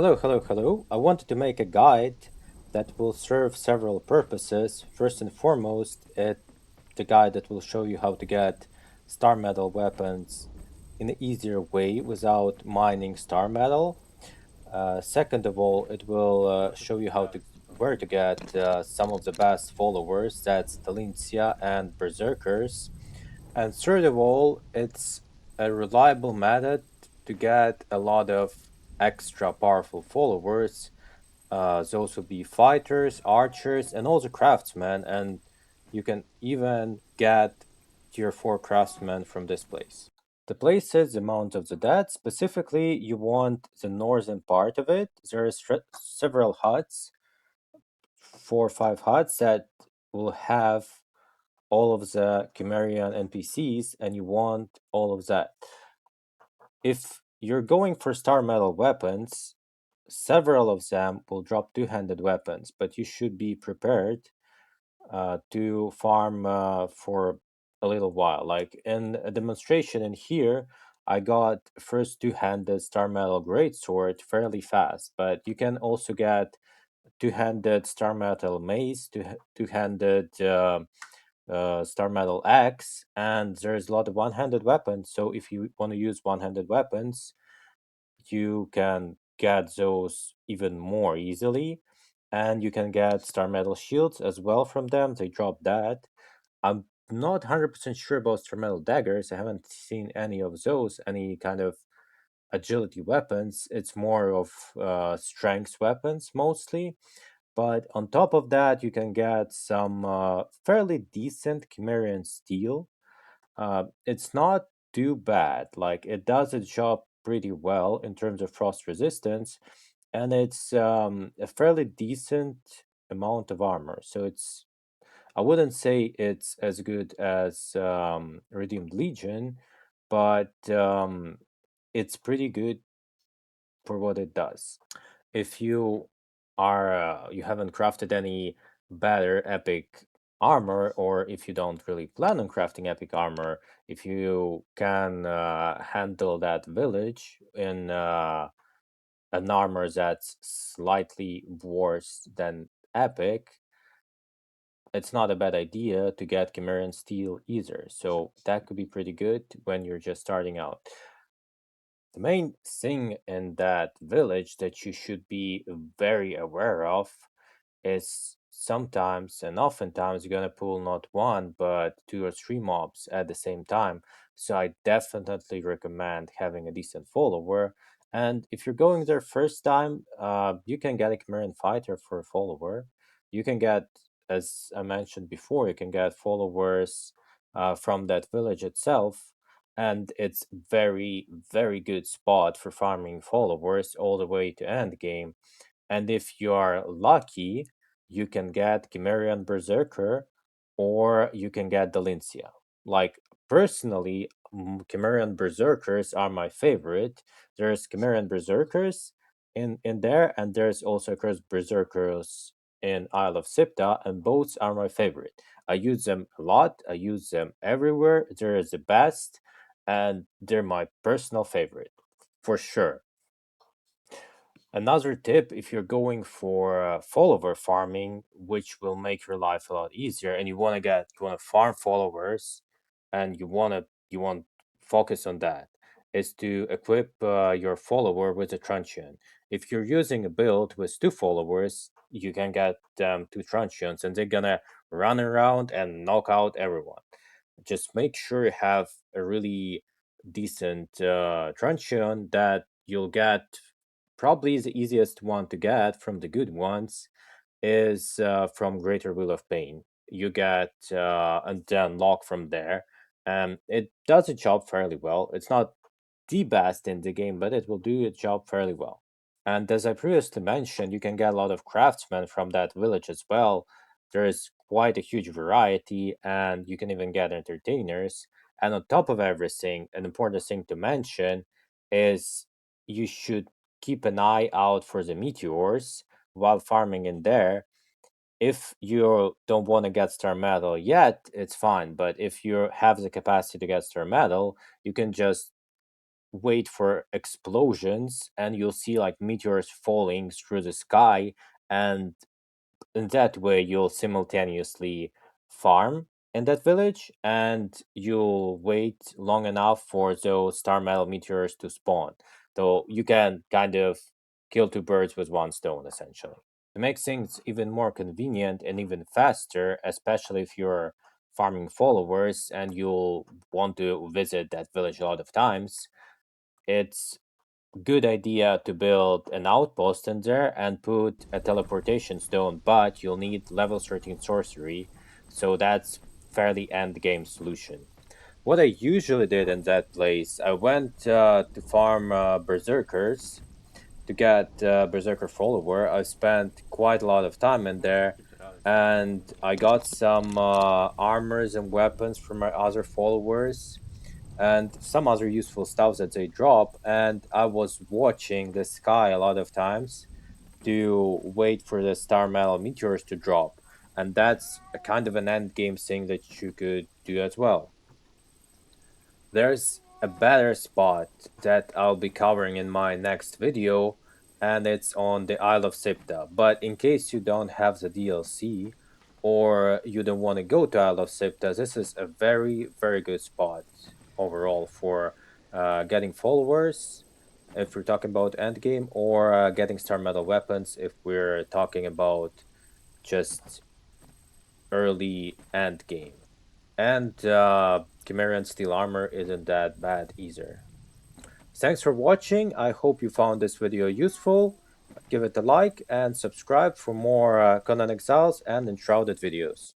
Hello, hello, hello. I wanted to make a guide that will serve several purposes. First and foremost, the guide that will show you how to get star metal weapons in an easier way without mining star metal. Second of all, it will show you how to where to get some of the best followers. That's Talincia and Berserkers. And third of all, it's a reliable method to get a lot of extra powerful followers. Those would be fighters, archers, and also craftsmen. And you can even get tier 4 craftsmen from this place. The place is the Mounds of the Dead. Specifically, you want the northern part of it. There is several huts, 4 or 5 huts that will have all of the Chimerian NPCs, and you want all of that. If you're going for star metal weapons, several of them will drop two-handed weapons, but you should be prepared to farm for a little while. Like in a demonstration in here, I got first two-handed star metal greatsword fairly fast, but you can also get two-handed star metal mace, two-handed star metal axe, and there's a lot of one-handed weapons. So if you want to use one-handed weapons, you can get those even more easily, and you can get star metal shields as well from them. They drop that. I'm not 100% sure about star metal daggers. I haven't seen any of those, any kind of agility weapons. It's more of strength weapons mostly. But on top of that, you can get some fairly decent Chimerian steel. It's not too bad. Like it does its job pretty well in terms of frost resistance, and it's a fairly decent amount of armor. So it's I wouldn't say it's as good as Redeemed Legion, but it's pretty good for what it does. If you haven't crafted any better epic armor, or if you don't really plan on crafting epic armor, if you can handle that village in an armor that's slightly worse than epic, it's not a bad idea to get Chimerian steel either. So that could be pretty good when you're just starting out. The main thing in that village that you should be very aware of is sometimes and oftentimes you're gonna pull not one but two or three mobs at the same time. So I definitely recommend having a decent follower. And if you're going there first time, you can get a Chimerian fighter for a follower. You can get, as I mentioned before, you can get followers from that village itself, and it's very good spot for farming followers all the way to end game. And if you are lucky, you can get Chimerian Berserker, or you can get Delincia. Like personally, Chimerian Berserkers are my favorite. There's Chimerian Berserkers in there, and there's also Cursed Berserkers in Isle of Sipta, and both are my favorite. I use them a lot. I use them everywhere. They're the best, and they're my personal favorite for sure. Another tip, if you're going for follower farming, which will make your life a lot easier, and you want to farm followers, and you want focus on that, is to equip your follower with a truncheon. If you're using a build with two followers, you can get them two truncheons, and they're gonna run around and knock out everyone. Just make sure you have a really decent truncheon that you'll get. Probably the easiest one to get from the good ones is from Greater Wheel of Pain. You get and then unlock from there. It does a job fairly well. It's not the best in the game, but it will do its job fairly well. And as I previously mentioned, you can get a lot of craftsmen from that village as well. There is quite a huge variety, and you can even get entertainers. And on top of everything, an important thing to mention is you should keep an eye out for the meteors while farming in there. If you don't want to get star metal yet, it's fine. But if you have the capacity to get star metal, you can just wait for explosions, and you'll see like meteors falling through the sky, and in that way you'll simultaneously farm in that village, and you'll wait long enough for those star metal meteors to spawn. So you can kind of kill two birds with one stone, essentially. To make things even more convenient and even faster, especially if you're farming followers and you'll want to visit that village a lot of times, it's good idea to build an outpost in there and put a teleportation stone, but you'll need level 13 sorcery, so that's fairly end game solution. What I usually did in that place, I went to farm berserkers to get berserker follower. I spent quite a lot of time in there, and I got some armors and weapons from my other followers and some other useful stuff that they drop. And I was watching the sky a lot of times to wait for the star metal meteors to drop. And that's a kind of an end game thing that you could do as well. There's a better spot that I'll be covering in my next video, and it's on the Isle of Sipta. But in case you don't have the DLC or you don't want to go to Isle of Sipta, this is a very, very good spot overall for getting followers if we're talking about endgame, or getting star metal weapons if we're talking about just early end game. And Chimerian Steel Armor isn't that bad either. Thanks for watching. I hope you found this video useful. Give it a like and subscribe for more Conan Exiles and Enshrouded videos.